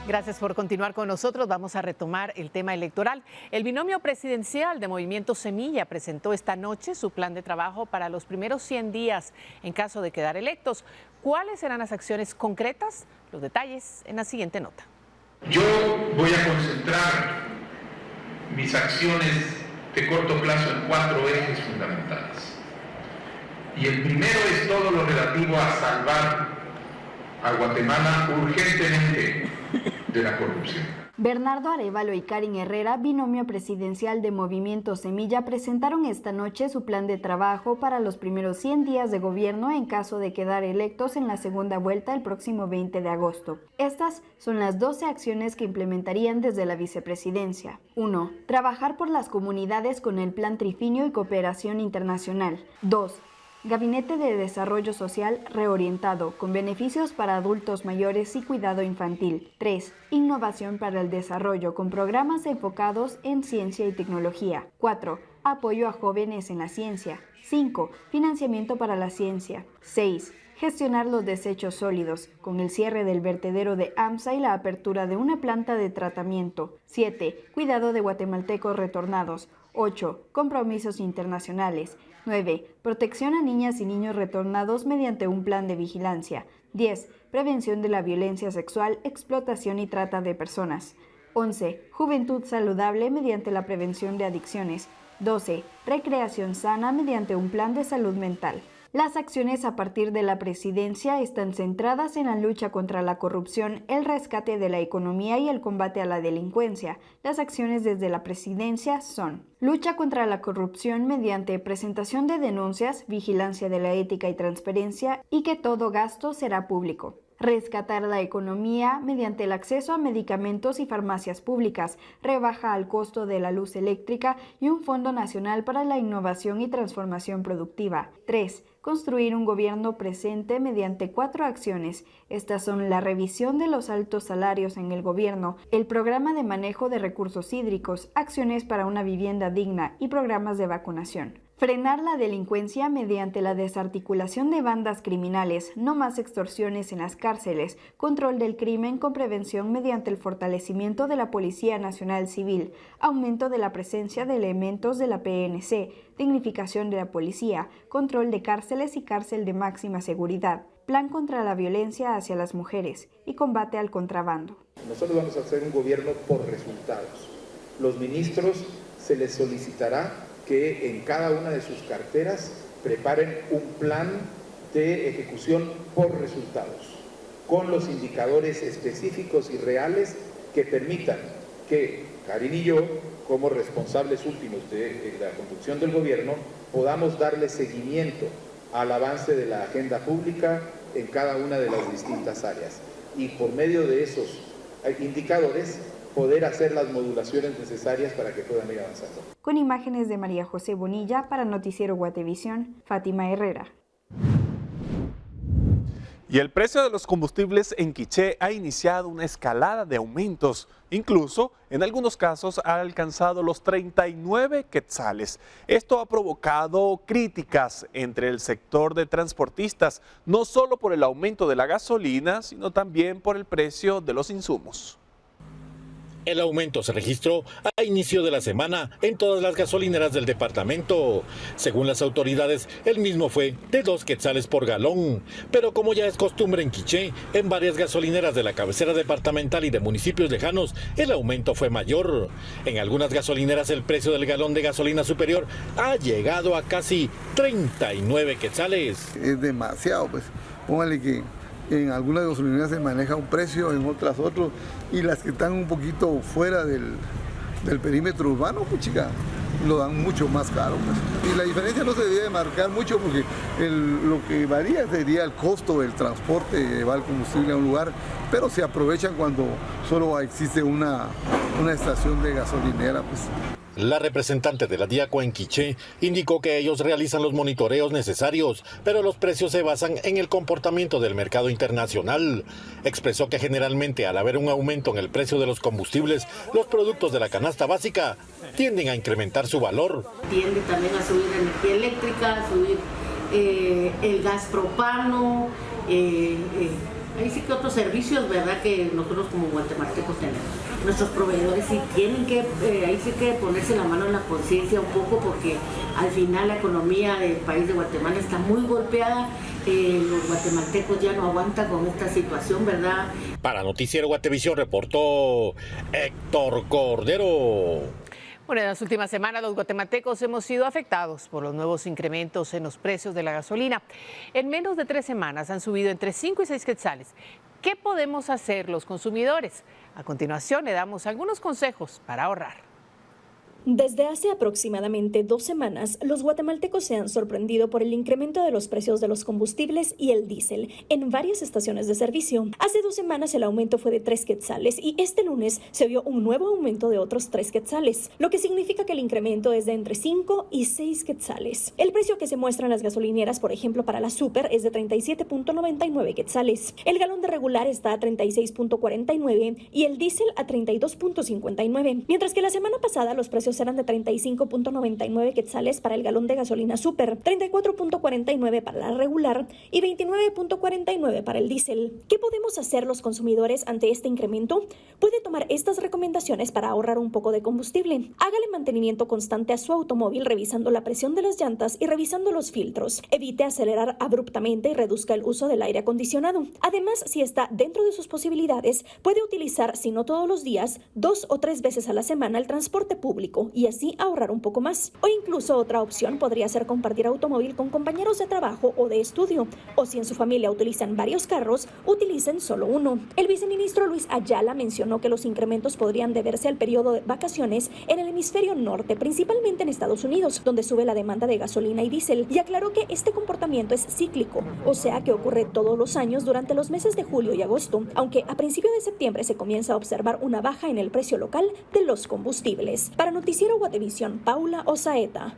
Gracias por continuar con nosotros. Vamos a retomar el tema electoral. El binomio presidencial de Movimiento Semilla presentó esta noche su plan de trabajo para los primeros 100 días en caso de quedar electos. ¿Cuáles serán las acciones concretas? Los detalles en la siguiente nota. Yo voy a concentrar mis acciones de corto plazo en 4 ejes fundamentales. Y el primero es todo lo relativo a salvar a Guatemala urgentemente de la corrupción. Bernardo Arévalo y Karin Herrera, binomio presidencial de Movimiento Semilla, presentaron esta noche su plan de trabajo para los primeros 100 días de gobierno en caso de quedar electos en la segunda vuelta el próximo 20 de agosto. Estas son las 12 acciones que implementarían desde la vicepresidencia. 1. Trabajar por las comunidades con el Plan Trifinio y Cooperación Internacional. 2. Gabinete de Desarrollo Social reorientado, con beneficios para adultos mayores y cuidado infantil. 3. Innovación para el desarrollo, con programas enfocados en ciencia y tecnología. 4. Apoyo a jóvenes en la ciencia. 5. Financiamiento para la ciencia. 6. Gestionar los desechos sólidos, con el cierre del vertedero de AMSA y la apertura de una planta de tratamiento. 7. Cuidado de guatemaltecos retornados. 8. Compromisos internacionales. 9. Protección a niñas y niños retornados mediante un plan de vigilancia. 10. Prevención de la violencia sexual, explotación y trata de personas. 11. Juventud saludable mediante la prevención de adicciones. 12. Recreación sana mediante un plan de salud mental. Las acciones a partir de la presidencia están centradas en la lucha contra la corrupción, el rescate de la economía y el combate a la delincuencia. Las acciones desde la presidencia son: lucha contra la corrupción mediante presentación de denuncias, vigilancia de la ética y transparencia, y que todo gasto será público. Rescatar la economía mediante el acceso a medicamentos y farmacias públicas, rebaja al costo de la luz eléctrica y un Fondo Nacional para la Innovación y Transformación Productiva. 3. Construir un gobierno presente mediante 4 acciones. Estas son la revisión de los altos salarios en el gobierno, el programa de manejo de recursos hídricos, acciones para una vivienda digna y programas de vacunación. Frenar la delincuencia mediante la desarticulación de bandas criminales, no más extorsiones en las cárceles, control del crimen con prevención mediante el fortalecimiento de la Policía Nacional Civil, aumento de la presencia de elementos de la PNC, dignificación de la policía, control de cárceles y cárcel de máxima seguridad, plan contra la violencia hacia las mujeres y combate al contrabando. Nosotros vamos a hacer un gobierno por resultados. Los ministros se les solicitará que en cada una de sus carteras preparen un plan de ejecución por resultados, con los indicadores específicos y reales que permitan que Karin y yo, como responsables últimos de la conducción del gobierno, podamos darle seguimiento al avance de la agenda pública en cada una de las distintas áreas. Y por medio de esos indicadores, poder hacer las modulaciones necesarias para que puedan ir avanzando. Con imágenes de María José Bonilla para Noticiero Guatevisión, Fátima Herrera. Y el precio de los combustibles en Quiché ha iniciado una escalada de aumentos. Incluso, en algunos casos, ha alcanzado los 39 quetzales. Esto ha provocado críticas entre el sector de transportistas, no solo por el aumento de la gasolina, sino también por el precio de los insumos. El aumento se registró a inicio de la semana en todas las gasolineras del departamento. Según las autoridades, el mismo fue de 2 quetzales por galón. Pero como ya es costumbre en Quiché, en varias gasolineras de la cabecera departamental y de municipios lejanos, el aumento fue mayor. En algunas gasolineras el precio del galón de gasolina superior ha llegado a casi 39 quetzales. Es demasiado, pues. Póngale que en algunas gasolineras se maneja un precio, en otras otro, y las que están un poquito fuera del perímetro urbano, pues chica, lo dan mucho más caro. Pues. Y la diferencia no se debe marcar mucho porque lo que varía sería el costo del transporte, llevar el combustible a un lugar, pero se aprovechan cuando solo existe una estación de gasolinera. Pues. La representante de la Diaco en Quiché indicó que ellos realizan los monitoreos necesarios, pero los precios se basan en el comportamiento del mercado internacional. Expresó que generalmente al haber un aumento en el precio de los combustibles, los productos de la canasta básica tienden a incrementar su valor. Tiende también a subir la energía eléctrica, a subir el gas propano, ahí sí que otros servicios, ¿verdad?, que nosotros como guatemaltecos tenemos. Nuestros proveedores sí tienen que, ahí sí que ponerse la mano en la conciencia un poco, porque al final la economía del país de Guatemala está muy golpeada. Los guatemaltecos ya no aguantan con esta situación, ¿verdad? Para Noticiero Guatevisión reportó Héctor Cordero. Bueno, en las últimas semanas los guatemaltecos hemos sido afectados por los nuevos incrementos en los precios de la gasolina. En menos de 3 semanas han subido entre 5 y 6 quetzales. ¿Qué podemos hacer los consumidores? A continuación le damos algunos consejos para ahorrar. Desde hace aproximadamente 2 semanas, los guatemaltecos se han sorprendido por el incremento de los precios de los combustibles y el diésel en varias estaciones de servicio. Hace 2 semanas el aumento fue de 3 quetzales y este lunes se vio un nuevo aumento de otros 3 quetzales, lo que significa que el incremento es de entre 5 y 6 quetzales. El precio que se muestra en las gasolineras, por ejemplo, para la Super es de 37.99 quetzales. El galón de regular está a 36.49 y el diésel a 32.59, mientras que la semana pasada los precios eran de 35.99 quetzales para el galón de gasolina Super, 34.49 para la regular y 29.49 para el diésel. ¿Qué podemos hacer los consumidores ante este incremento? Puede tomar estas recomendaciones para ahorrar un poco de combustible. Hágale mantenimiento constante a su automóvil revisando la presión de las llantas y revisando los filtros. Evite acelerar abruptamente y reduzca el uso del aire acondicionado. Además, si está dentro de sus posibilidades, puede utilizar, si no todos los días, 2 o 3 veces a la semana el transporte público y así ahorrar un poco más. O incluso otra opción podría ser compartir automóvil con compañeros de trabajo o de estudio. O si en su familia utilizan varios carros, utilicen solo uno. El viceministro Luis Ayala mencionó que los incrementos podrían deberse al periodo de vacaciones en el hemisferio norte, principalmente en Estados Unidos, donde sube la demanda de gasolina y diésel, y aclaró que este comportamiento es cíclico, o sea que ocurre todos los años durante los meses de julio y agosto, aunque a principios de septiembre se comienza a observar una baja en el precio local de los combustibles. Para Noticiero Guatevisión, Paula Osaeta.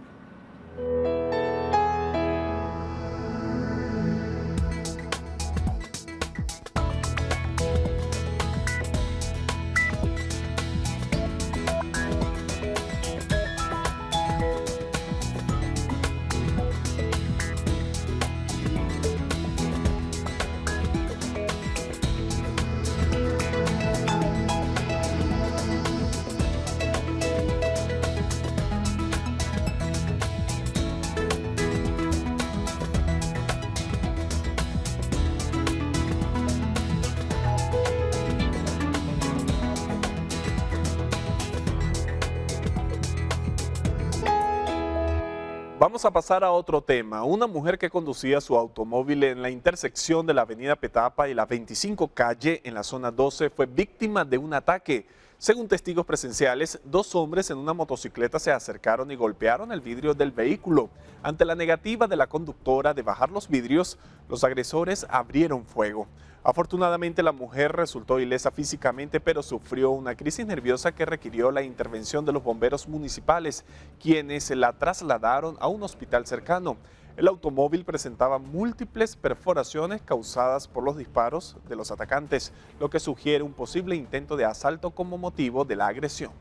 Vamos a pasar a otro tema. Una mujer que conducía su automóvil en la intersección de la avenida Petapa y la 25 calle en la zona 12 fue víctima de un ataque. Según testigos presenciales, 2 hombres en una motocicleta se acercaron y golpearon el vidrio del vehículo. Ante la negativa de la conductora de bajar los vidrios, los agresores abrieron fuego. Afortunadamente la mujer resultó ilesa físicamente, pero sufrió una crisis nerviosa que requirió la intervención de los bomberos municipales, quienes la trasladaron a un hospital cercano. El automóvil presentaba múltiples perforaciones causadas por los disparos de los atacantes, lo que sugiere un posible intento de asalto como motivo de la agresión.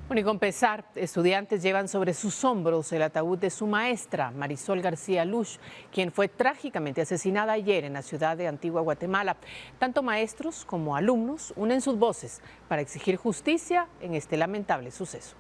Bueno, y con pesar, estudiantes llevan sobre sus hombros el ataúd de su maestra, Marisol García Lush, quien fue trágicamente asesinada ayer en la ciudad de Antigua Guatemala. Tanto maestros como alumnos unen sus voces para exigir justicia en este lamentable suceso.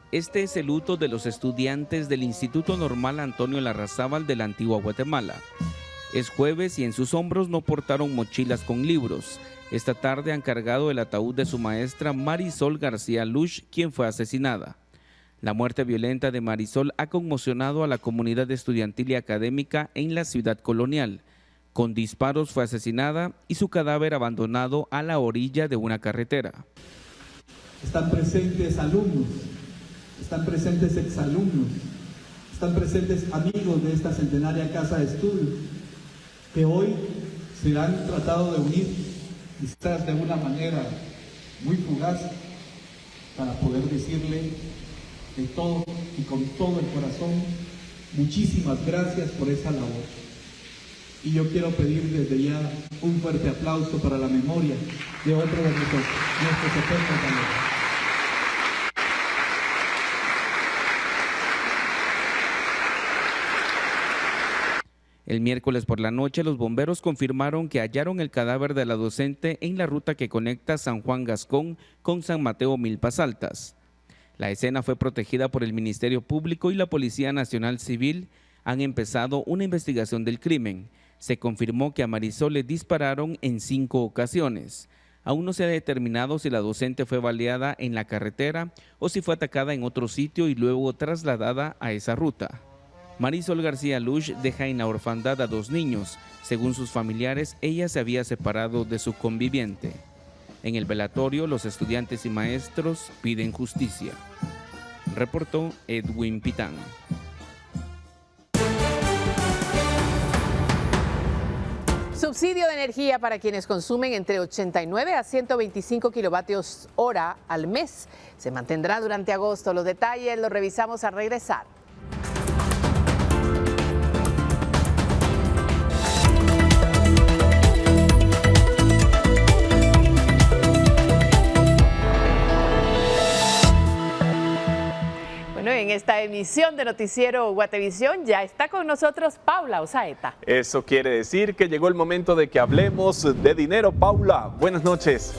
Este es el luto de los estudiantes del Instituto Normal Antonio Larrazábal de la Antigua Guatemala. Es jueves y en sus hombros no portaron mochilas con libros. Esta tarde han cargado el ataúd de su maestra Marisol García Lush, quien fue asesinada. La muerte violenta de Marisol ha conmocionado a la comunidad estudiantil y académica en la ciudad colonial. Con disparos fue asesinada y su cadáver abandonado a la orilla de una carretera. Están presentes alumnos, están presentes exalumnos, están presentes amigos de esta centenaria casa de estudio, que hoy se han tratado de unir, quizás de una manera muy fugaz, para poder decirle de todo y con todo el corazón, muchísimas gracias por esa labor. Y yo quiero pedir desde ya un fuerte aplauso para la memoria de otro de nuestros 70 valores. El miércoles por la noche, los bomberos confirmaron que hallaron el cadáver de la docente en la ruta que conecta San Juan Gascón con San Mateo Milpas Altas. La escena fue protegida por el Ministerio Público y la Policía Nacional Civil han empezado una investigación del crimen. Se confirmó que a Marisol le dispararon en 5 ocasiones. Aún no se ha determinado si la docente fue baleada en la carretera o si fue atacada en otro sitio y luego trasladada a esa ruta. Marisol García Luch deja en la orfandad a 2 niños. Según sus familiares, ella se había separado de su conviviente. En el velatorio, los estudiantes y maestros piden justicia. Reportó Edwin Pitán. Subsidio de energía para quienes consumen entre 89 a 125 kilovatios hora al mes. Se mantendrá durante agosto. Los detalles los revisamos al regresar. En esta emisión de Noticiero Guatevisión ya está con nosotros Paula Osaeta. Eso quiere decir que llegó el momento de que hablemos de dinero. Paula, buenas noches.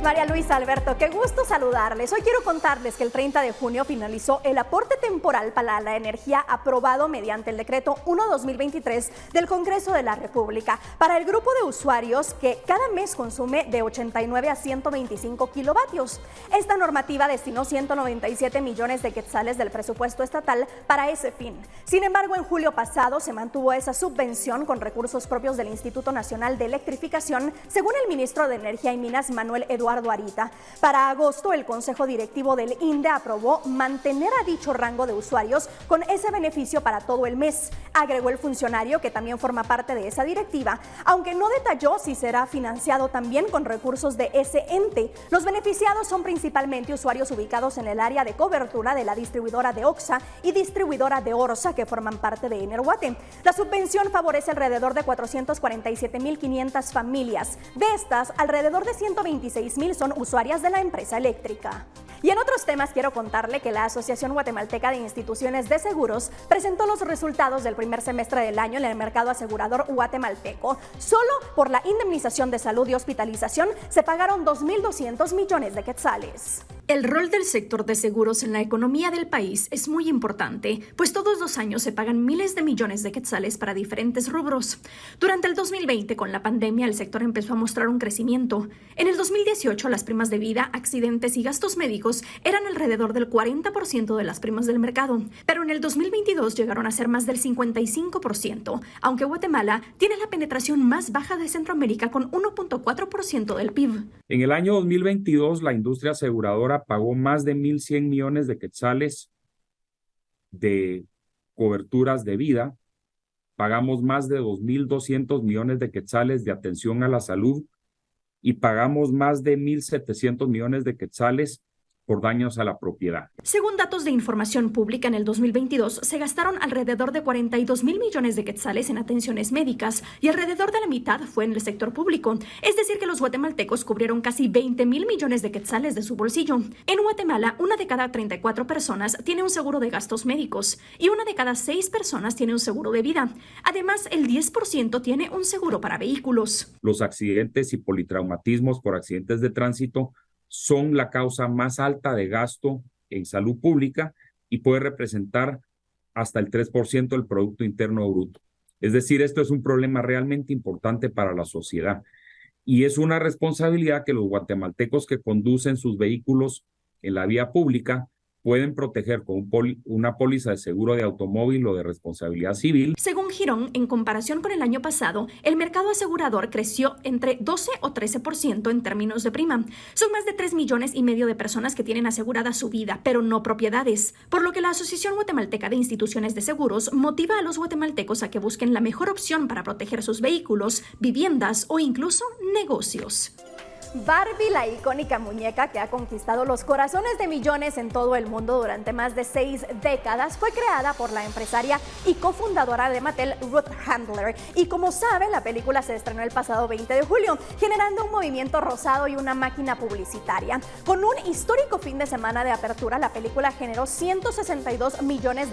María Luisa, Alberto, qué gusto saludarles. Hoy quiero contarles que el 30 de junio finalizó el aporte temporal para la energía aprobado mediante el decreto 1/2023 del Congreso de la República para el grupo de usuarios que cada mes consume de 89 a 125 kilovatios. Esta normativa destinó 197 millones de quetzales del presupuesto estatal para ese fin. Sin embargo, en julio pasado se mantuvo esa subvención con recursos propios del Instituto Nacional de Electrificación, según el ministro de Energía y Minas, Manuel Eduardo Arita. Para agosto, el Consejo Directivo del INDE aprobó mantener a dicho rango de usuarios con ese beneficio para todo el mes, agregó el funcionario, que también forma parte de esa directiva, aunque no detalló si será financiado también con recursos de ese ente. Los beneficiados son principalmente usuarios ubicados en el área de cobertura de la distribuidora de OXA y distribuidora de Orsa, que forman parte de Energuate. La subvención favorece alrededor de 447.500 familias. De estas, alrededor de 126.000 son usuarias de la empresa eléctrica. Y en otros temas quiero contarle que la Asociación Guatemalteca de Instituciones de Seguros presentó los resultados del primer semestre del año en el mercado asegurador guatemalteco. Solo por la indemnización de salud y hospitalización se pagaron 2.200 millones de quetzales. El rol del sector de seguros en la economía del país es muy importante, pues todos los años se pagan miles de millones de quetzales para diferentes rubros. Durante el 2020, con la pandemia, el sector empezó a mostrar un crecimiento. En el 2018, las primas de vida, accidentes y gastos médicos eran alrededor del 40% de las primas del mercado, pero en el 2022 llegaron a ser más del 55%, aunque Guatemala tiene la penetración más baja de Centroamérica con 1.4% del PIB. En el año 2022, la industria aseguradora pagó más de 1.100 millones de quetzales de coberturas de vida. Pagamos más de 2.200 millones de quetzales de atención a la salud y pagamos más de 1.700 millones de quetzales por daños a la propiedad. Según datos de información pública, en el 2022 se gastaron alrededor de 42.000 millones de quetzales en atenciones médicas y alrededor de la mitad fue en el sector público. Es decir, que los guatemaltecos cubrieron casi 20.000 millones de quetzales de su bolsillo. En Guatemala, 1 de cada 34 personas tiene un seguro de gastos médicos y 1 de cada 6 personas tiene un seguro de vida. Además, el 10% tiene un seguro para vehículos. Los accidentes y politraumatismos por accidentes de tránsito son la causa más alta de gasto en salud pública y puede representar hasta el 3% del Producto Interno Bruto. Es decir, esto es un problema realmente importante para la sociedad y es una responsabilidad que los guatemaltecos que conducen sus vehículos en la vía pública pueden proteger con una póliza de seguro de automóvil o de responsabilidad civil. Según Girón, en comparación con el año pasado, el mercado asegurador creció entre 12 o 13% en términos de prima. Son más de 3,5 millones de personas que tienen asegurada su vida, pero no propiedades, por lo que la Asociación Guatemalteca de Instituciones de Seguros motiva a los guatemaltecos a que busquen la mejor opción para proteger sus vehículos, viviendas o incluso negocios. Barbie, la icónica muñeca que ha conquistado los corazones de millones en todo el mundo durante más de 6 décadas, fue creada por la empresaria y cofundadora de Mattel, Ruth Handler. Y como sabe, la película se estrenó el pasado 20 de julio, generando un movimiento rosado y una máquina publicitaria. Con un histórico fin de semana de apertura, la película generó $162 millones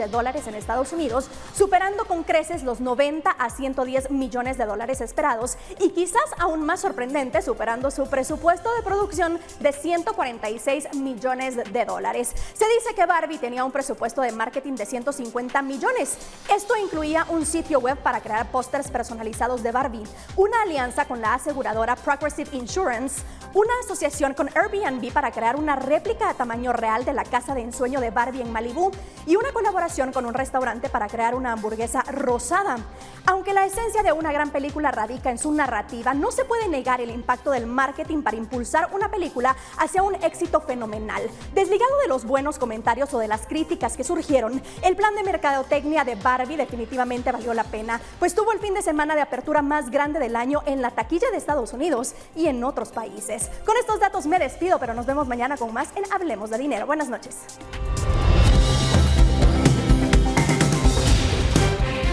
en Estados Unidos, superando con creces los 90 a 110 millones de dólares esperados y quizás aún más sorprendente, superando su presupuesto presupuesto de producción de $146 millones. Se dice que Barbie tenía un presupuesto de marketing de $150 millones. Esto incluía un sitio web para crear pósters personalizados de Barbie, una alianza con la aseguradora Progressive Insurance, una asociación con Airbnb para crear una réplica a tamaño real de la casa de ensueño de Barbie en Malibú y una colaboración con un restaurante para crear una hamburguesa rosada. Aunque la esencia de una gran película radica en su narrativa, no se puede negar el impacto del marketing para impulsar una película hacia un éxito fenomenal. Desligado de los buenos comentarios o de las críticas que surgieron, el plan de mercadotecnia de Barbie definitivamente valió la pena, pues tuvo el fin de semana de apertura más grande del año en la taquilla de Estados Unidos y en otros países. Con estos datos me despido, pero nos vemos mañana con más en Hablemos de Dinero. Buenas noches.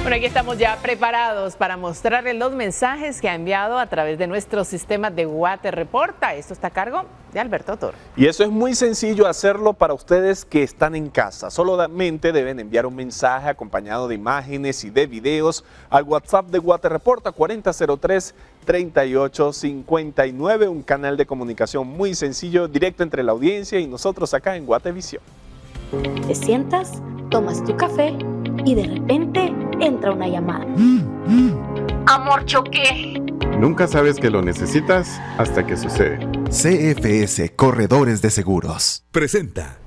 Bueno, aquí estamos ya preparados para mostrarles los mensajes que ha enviado a través de nuestro sistema de Guate Reporta. Esto está a cargo de Alberto Toro. Y eso es muy sencillo hacerlo para ustedes que están en casa. Solamente deben enviar un mensaje acompañado de imágenes y de videos al WhatsApp de Guate Reporta 4003-3859, un canal de comunicación muy sencillo, directo entre la audiencia y nosotros acá en Guatevisión. Te sientas, tomas tu café y de repente entra una llamada. Amor, choqué. Nunca sabes que lo necesitas hasta que sucede. CFS Corredores de Seguros presenta.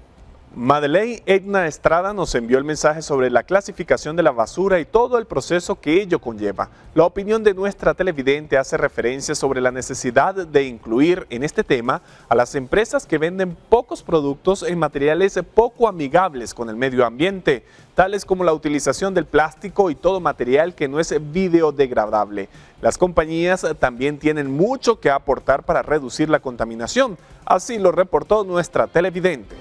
Madeleine Edna Estrada nos envió el mensaje sobre la clasificación de la basura y todo el proceso que ello conlleva. La opinión de nuestra televidente hace referencia sobre la necesidad de incluir en este tema a las empresas que venden pocos productos en materiales poco amigables con el medio ambiente, tales como la utilización del plástico y todo material que no es biodegradable. Las compañías también tienen mucho que aportar para reducir la contaminación, así lo reportó nuestra televidente.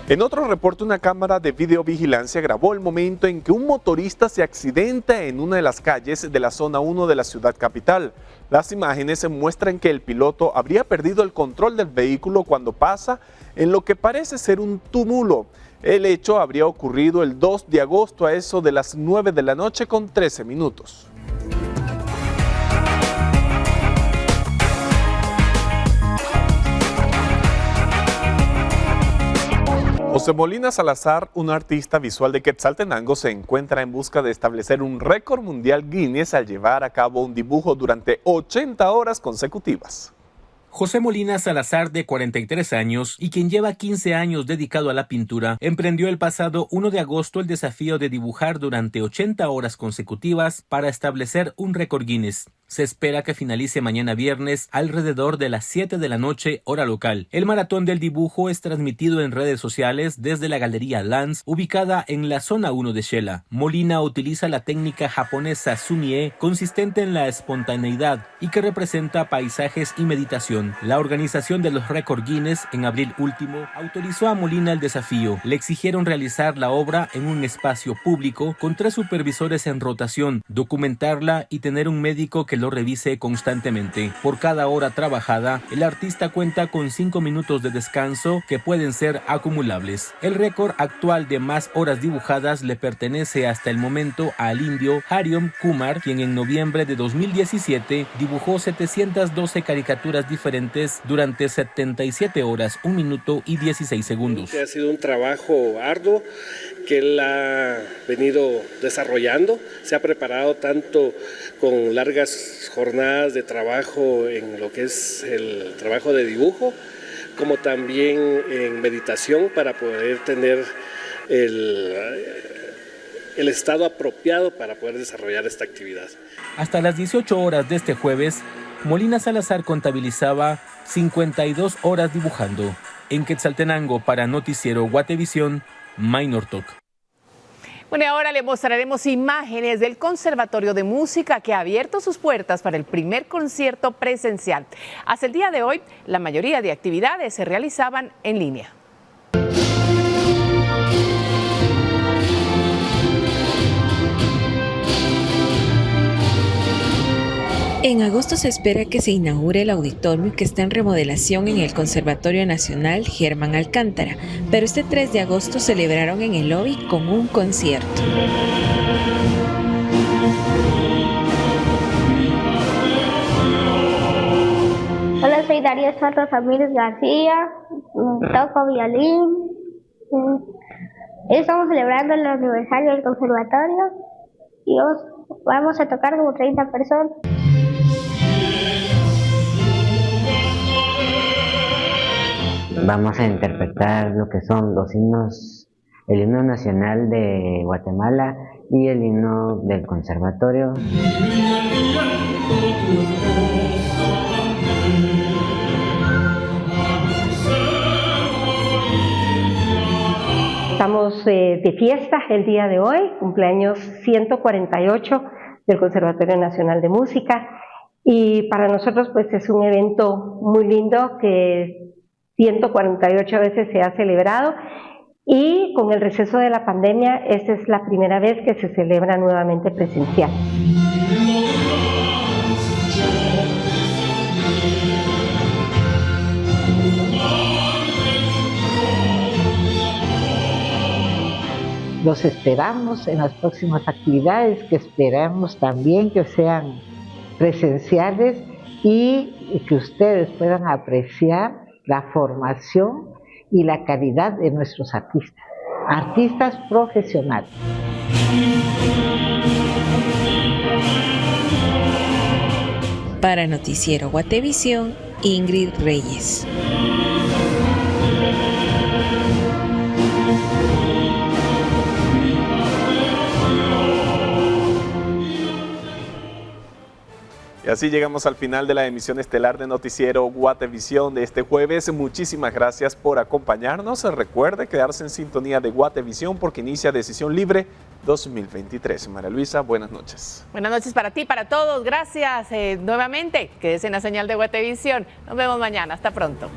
En otro reporte, una cámara de videovigilancia grabó el momento en que un motorista se accidenta en una de las calles de la zona 1 de la ciudad capital. Las imágenes muestran que el piloto habría perdido el control del vehículo cuando pasa en lo que parece ser un túmulo. El hecho habría ocurrido el 2 de agosto a eso de las 9 de la noche con 13 minutos. José Molina Salazar, un artista visual de Quetzaltenango, se encuentra en busca de establecer un récord mundial Guinness al llevar a cabo un dibujo durante 80 horas consecutivas. José Molina Salazar, de 43 años y quien lleva 15 años dedicado a la pintura, emprendió el pasado 1 de agosto el desafío de dibujar durante 80 horas consecutivas para establecer un récord Guinness. Se espera que finalice mañana viernes alrededor de las 7 de la noche, hora local. El maratón del dibujo es transmitido en redes sociales desde la Galería Lance, ubicada en la zona 1 de Shela. Molina utiliza la técnica japonesa Sumie, consistente en la espontaneidad y que representa paisajes y meditación. La organización de los récord Guinness en abril último autorizó a Molina el desafío. Le exigieron realizar la obra en un espacio público con 3 supervisores en rotación, documentarla y tener un médico que lo revise constantemente. Por cada hora trabajada, el artista cuenta con 5 minutos de descanso que pueden ser acumulables. El récord actual de más horas dibujadas le pertenece hasta el momento al indio Hariom Kumar, quien en noviembre de 2017 dibujó 712 caricaturas diferentes durante 77 horas, 1 minuto y 16 segundos. Ha sido un trabajo arduo que él ha venido desarrollando. Se ha preparado tanto con largas jornadas de trabajo en lo que es el trabajo de dibujo, como también en meditación para poder tener el estado apropiado para poder desarrollar esta actividad. Hasta las 18 horas de este jueves, Molina Salazar contabilizaba 52 horas dibujando. En Quetzaltenango, para Noticiero Guatevisión, Minor Talk. Bueno, y ahora le mostraremos imágenes del Conservatorio de Música que ha abierto sus puertas para el primer concierto presencial. Hasta el día de hoy, la mayoría de actividades se realizaban en línea. En agosto se espera que se inaugure el auditorio que está en remodelación en el Conservatorio Nacional Germán Alcántara, pero este 3 de agosto celebraron en el lobby con un concierto. soy Darío Soto Ramírez García, toco violín. Estamos celebrando el aniversario del conservatorio y vamos a tocar como 30 personas. Vamos a interpretar lo que son los himnos, el himno nacional de Guatemala y el himno del conservatorio. Estamos de fiesta el día de hoy, cumpleaños 148 del Conservatorio Nacional de Música, y para nosotros pues es un evento muy lindo que 148 veces se ha celebrado, y con el receso de la pandemia esta es la primera vez que se celebra nuevamente presencial. Los esperamos en las próximas actividades, que esperamos también que sean presenciales y que ustedes puedan apreciar la formación y la calidad de nuestros artistas profesionales. Para Noticiero Guatevisión, Ingrid Reyes. Y así llegamos al final de la emisión estelar de Noticiero Guatevisión de este jueves. Muchísimas gracias por acompañarnos. Recuerde quedarse en sintonía de Guatevisión porque inicia Decisión Libre 2023. María Luisa, buenas noches. Buenas noches para ti, para todos. Gracias nuevamente. Quédese en la señal de Guatevisión. Nos vemos mañana. Hasta pronto.